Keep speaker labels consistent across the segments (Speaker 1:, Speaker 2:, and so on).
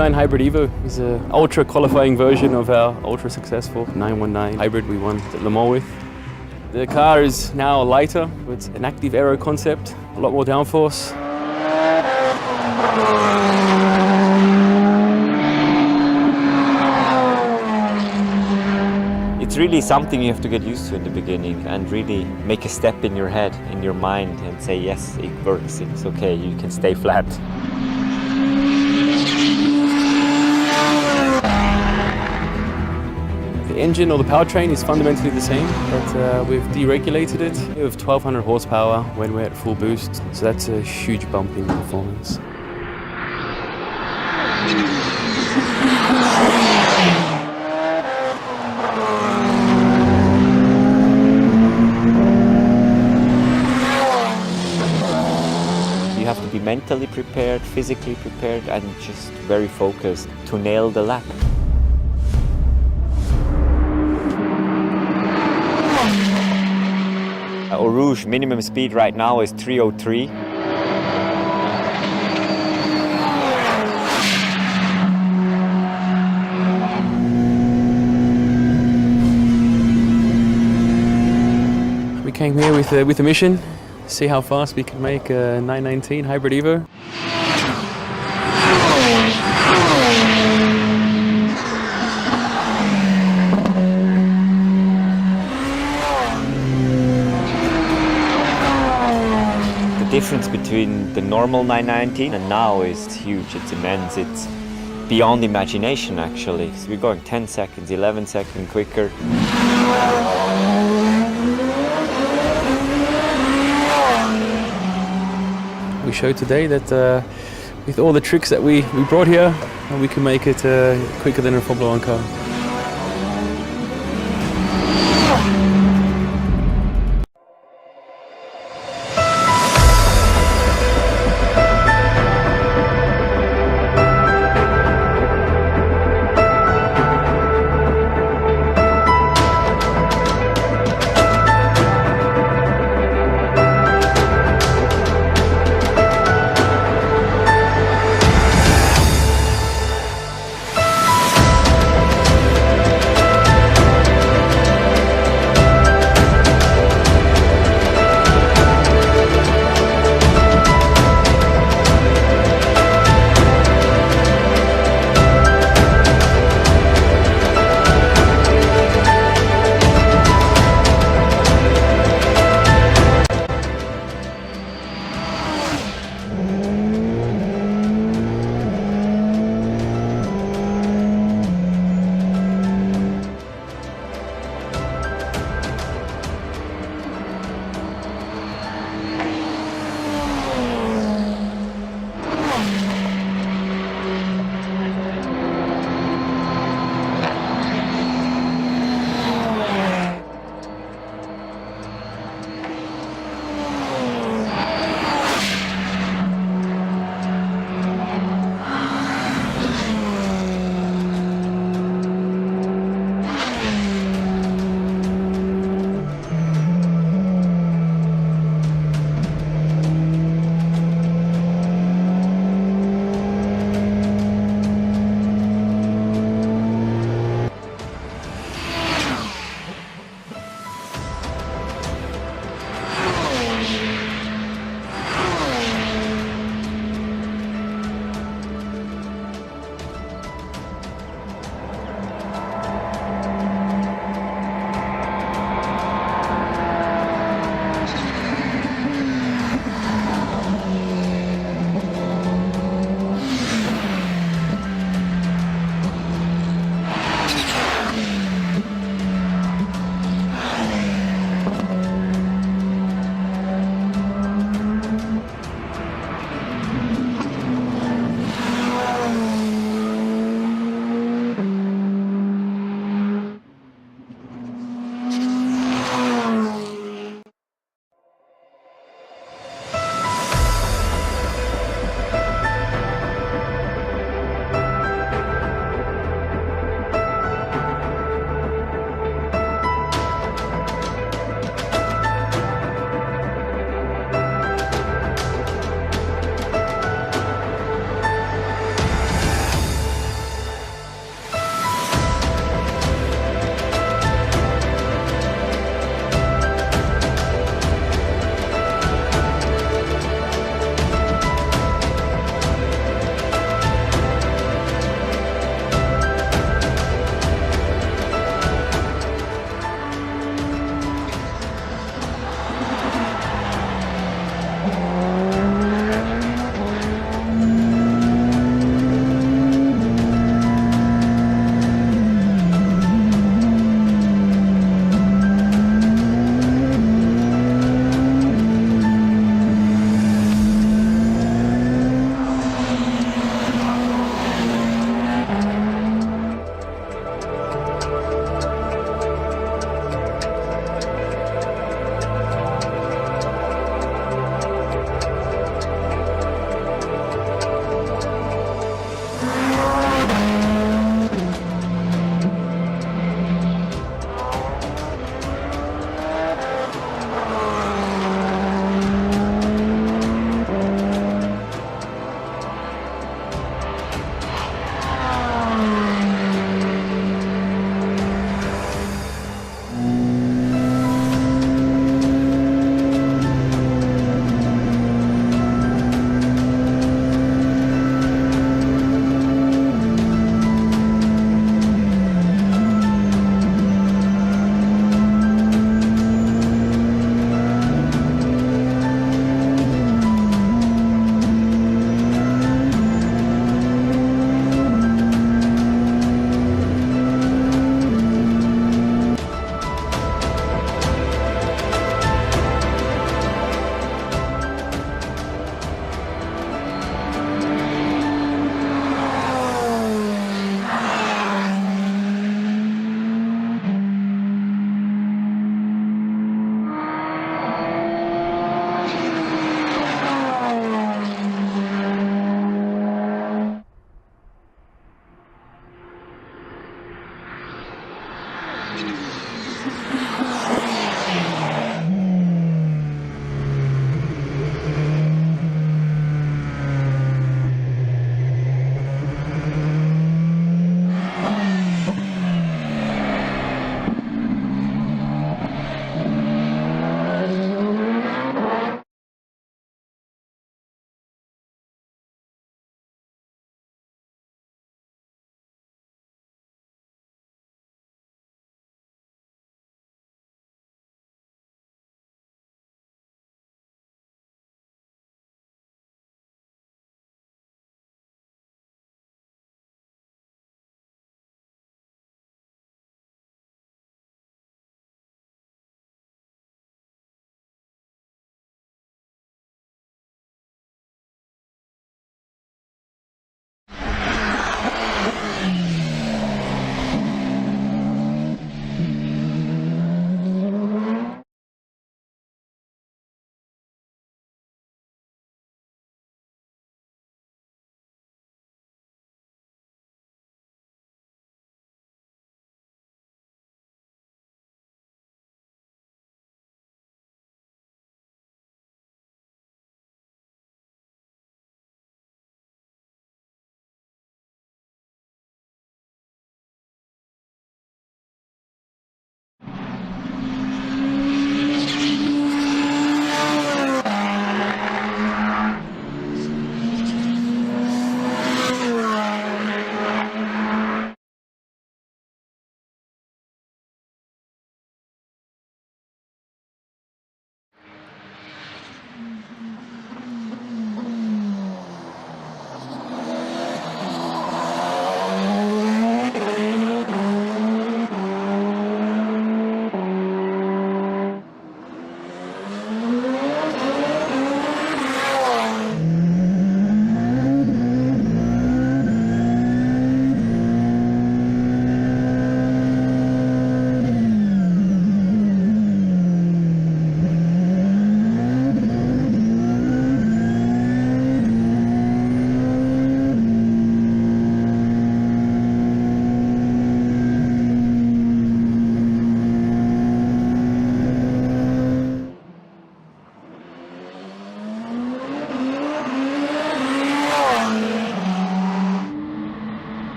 Speaker 1: 919 Hybrid Evo is an ultra qualifying version of our ultra successful 919 Hybrid we won at Le Mans with. The car is now lighter with an active aero concept, a lot more downforce.
Speaker 2: It's really something you have to get used to in the beginning and really make a step in your head, in your mind, and say, yes, it works, it's okay, you can stay flat.
Speaker 1: The engine or the powertrain is fundamentally the same, but we've deregulated it. We have 1200 horsepower when we're at full boost, so that's a huge bump in performance.
Speaker 2: You have to be mentally prepared, physically prepared, and just very focused to nail the lap. Eau Rouge minimum speed right now is 303.
Speaker 1: We came here with a mission, see how fast we can make a 919 Hybrid Evo.
Speaker 2: The difference between the normal 919 and now is huge, it's immense, it's beyond imagination actually. So we're going 10 seconds, 11 seconds quicker.
Speaker 1: We showed today that with all the tricks that we brought here, we can make it quicker than a Formula 1 car.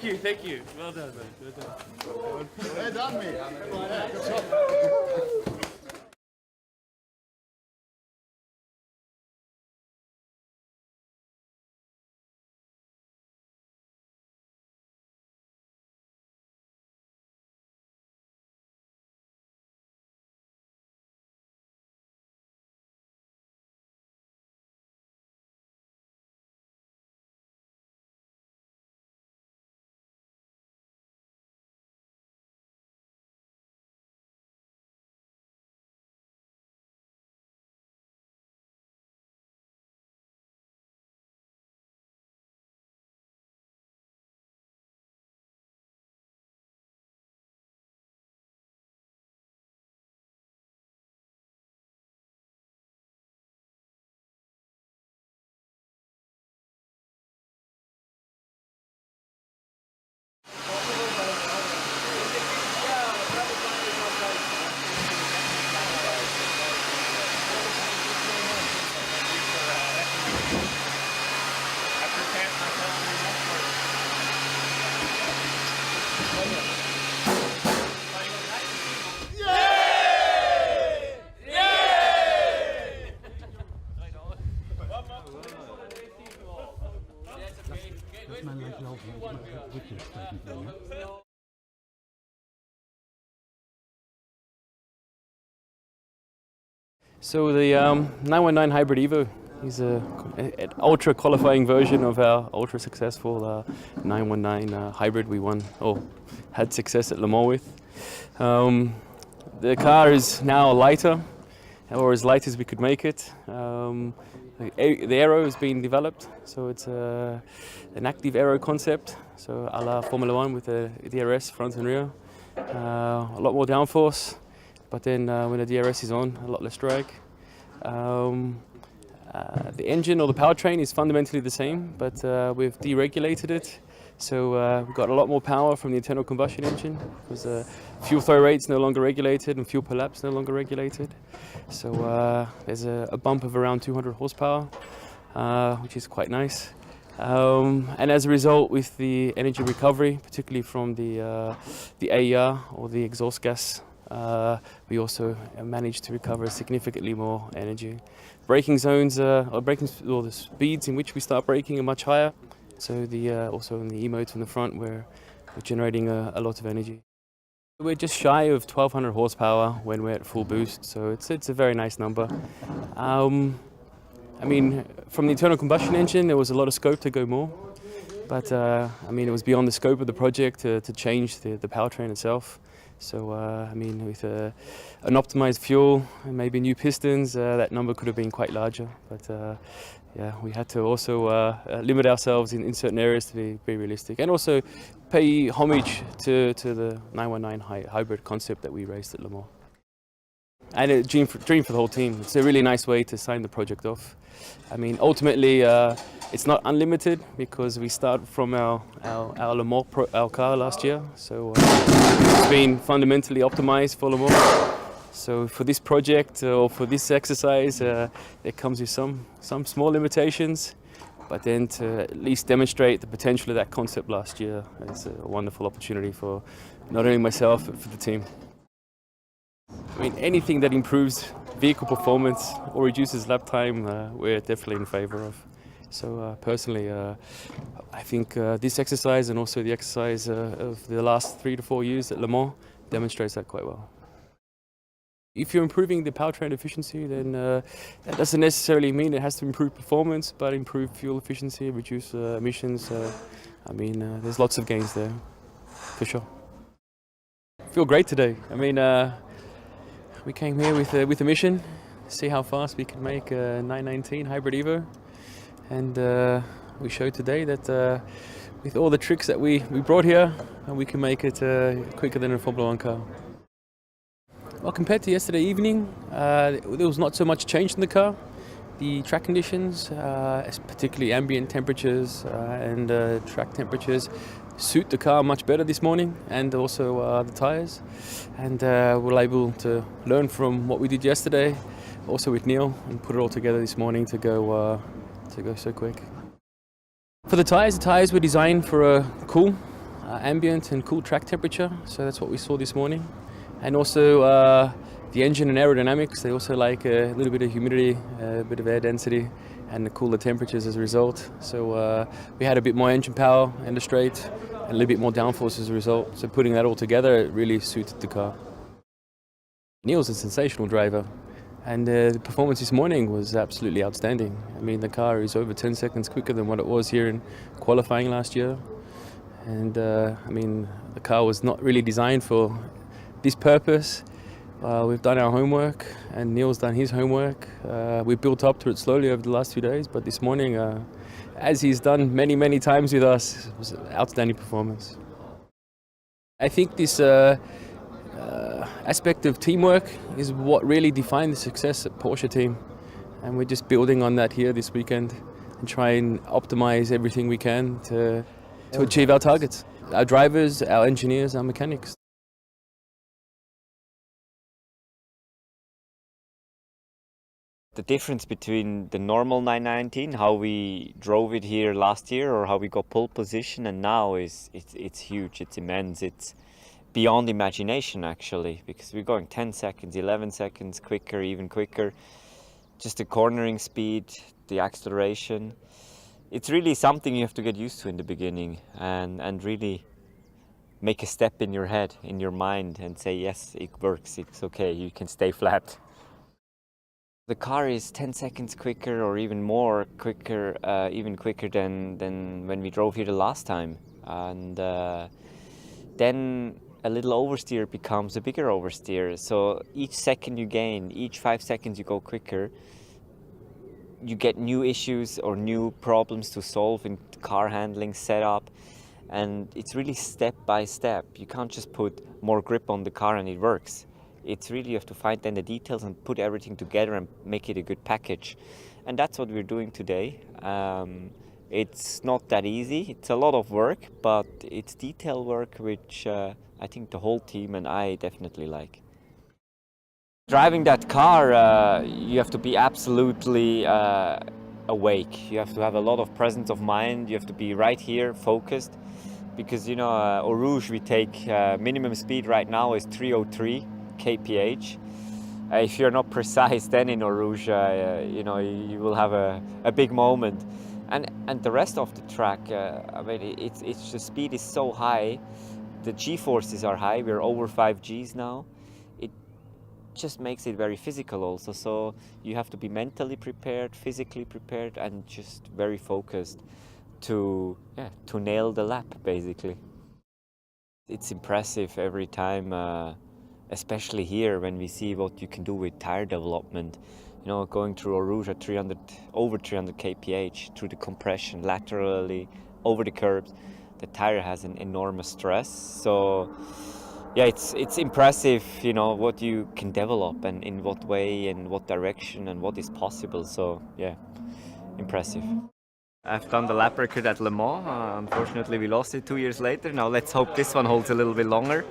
Speaker 1: Thank you, thank you. Well done, man. Well done.
Speaker 3: Well done, mate.
Speaker 1: So the 919 Hybrid Evo is an ultra qualifying version of our ultra successful 919 Hybrid we won or had success at Le Mans with. The car is now lighter, or as light as we could make it. The aero has been developed, so it's an active aero concept, so a la Formula 1 with the DRS front and rear. A lot more downforce, but then when the DRS is on, a lot less drag. The engine or the powertrain is fundamentally the same, but we've deregulated it. So we've got a lot more power from the internal combustion engine because fuel flow rate's no longer regulated and fuel per lap's no longer regulated. So there's a bump of around 200 horsepower, which is quite nice. And as a result, with the energy recovery, particularly from the AER or the exhaust gas, we also managed to recover significantly more energy. Braking zones, or the speeds in which we start braking are much higher. So also in the E-modes in the front, we're generating a lot of energy. We're just shy of 1200 horsepower when we're at full boost, so it's a very nice number. I mean, from the internal combustion engine, there was a lot of scope to go more, but I mean, it was beyond the scope of the project to change the powertrain itself. So I mean, with an optimized fuel and maybe new pistons, that number could have been quite larger. But yeah, we had to also limit ourselves in certain areas to be realistic, and also pay homage to the 919 hybrid concept that we raced at Le Mans. And a dream for the whole team. It's a really nice way to sign the project off. I mean, ultimately, it's not unlimited because we start from our Le Mans our car last year. So it's been fundamentally optimized for Le Mans. So for this project or for this exercise, it comes with some small limitations, but then to at least demonstrate the potential of that concept last year is a wonderful opportunity for not only myself, but for the team. I mean, anything that improves vehicle performance or reduces lap time, we're definitely in favor of. So personally, I think this exercise and also the exercise of the last 3 to 4 years at Le Mans demonstrates that quite well. If you're improving the powertrain efficiency, then that doesn't necessarily mean it has to improve performance, but improve fuel efficiency, reduce emissions. I mean, there's lots of gains there, for sure. I feel great today. I mean, we came here with a mission, see how fast we can make a 919 Hybrid Evo, and we showed today that with all the tricks that we brought here, we can make it quicker than a Formula 1 car. Well, compared to yesterday evening, there was not so much change in the car. The track conditions, particularly ambient temperatures and track temperatures, suit the car much better this morning, and also the tyres. And we're able to learn from what we did yesterday, also with Neil, and put it all together this morning to go so quick. For the tyres were designed for a cool ambient and cool track temperature, so that's what we saw this morning. And also the engine and aerodynamics, they also like a little bit of humidity, a bit of air density, and the cooler temperatures as a result. So we had a bit more engine power and the straight, and a little bit more downforce as a result. So putting that all together, it really suited the car. Neil's a sensational driver, and the performance this morning was absolutely outstanding. I mean, the car is over 10 seconds quicker than what it was here in qualifying last year. And I mean, the car was not really designed for this purpose. We've done our homework, and Neil's done his homework. We built up to it slowly over the last 2 days, but this morning, as he's done many, many times with us, it was an outstanding performance. I think this aspect of teamwork is what really defined the success at Porsche team, and we're just building on that here this weekend and try and optimize everything we can to achieve our targets. Our drivers, our engineers, our mechanics.
Speaker 2: The difference between the normal 919, how we drove it here last year or how we got pole position, and now it's huge, it's immense, it's beyond imagination actually, because we're going 10 seconds, 11 seconds quicker, even quicker. Just the cornering speed, the acceleration. It's really something you have to get used to in the beginning and really make a step in your head, in your mind, and say, yes, it works, it's okay, you can stay flat. The car is 10 seconds quicker or even more quicker, even quicker than when we drove here the last time. And then a little oversteer becomes a bigger oversteer. So each second you gain, each 5 seconds you go quicker, you get new issues or new problems to solve in car handling setup. And it's really step by step. You can't just put more grip on the car and it works. It's really, you have to find then the details and put everything together and make it a good package. And that's what we're doing today. It's not that easy. It's a lot of work, but it's detail work, which I think the whole team and I definitely like. Driving that car, you have to be absolutely awake. You have to have a lot of presence of mind. You have to be right here, focused. Because, you know, Eau Rouge, we take minimum speed right now is 303 kph. If you're not precise then in Eau Rouge, you know, you will have a big moment. And the rest of the track, I mean, it's the speed is so high, the G-forces are high, we're over 5 Gs now. It just makes it very physical also, so you have to be mentally prepared, physically prepared, and just very focused to nail the lap, basically. It's impressive every time, especially here when we see what you can do with tire development. You know, going through Eau Rouge at over 300 kph, through the compression, laterally, over the curbs, the tire has an enormous stress. So, yeah, it's impressive, you know, what you can develop and in what way and what direction and what is possible. So, yeah, impressive. I've done the lap record at Le Mans. Unfortunately, we lost it 2 years later. Now let's hope this one holds a little bit longer.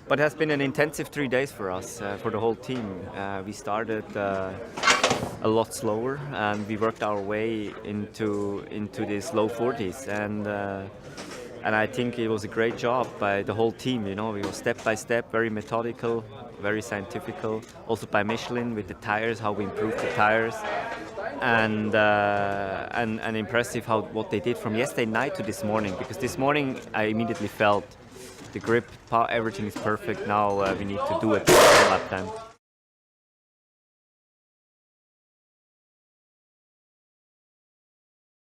Speaker 2: But it has been an intensive 3 days for us, for the whole team. We started a lot slower, and we worked our way into these low 40s. And I think it was a great job by the whole team. You know, we were step by step, very methodical, very scientific. Also by Michelin with the tires, how we improved the tires. And impressive what they did from yesterday night to this morning, because this morning I immediately felt the grip, everything is perfect. Now we need to do it one lap time.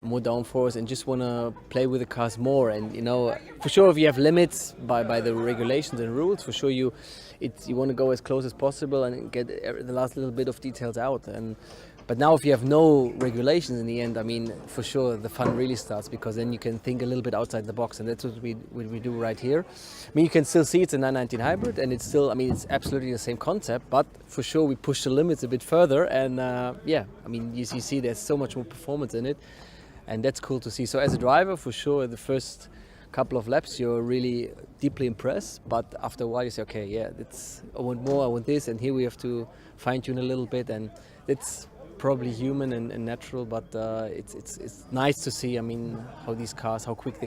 Speaker 3: More downforce and just want to play with the cars more, and you know, for sure if you have limits by the regulations and rules, for sure you want to go as close as possible and get the last little bit of details out. But now if you have no regulations in the end, I mean, for sure the fun really starts, because then you can think a little bit outside the box, and that's what we do right here. I mean, you can still see it's a 919 hybrid, and it's still, I mean, it's absolutely the same concept, but for sure we push the limits a bit further, and yeah, I mean, you see there's so much more performance in it, and that's cool to see. So as a driver, for sure, the first couple of laps you're really deeply impressed, but after a while you say, okay, yeah, I want more, I want this, and here we have to fine tune a little bit, and it's probably human and natural, but it's nice to see, I mean, how these cars, how quick they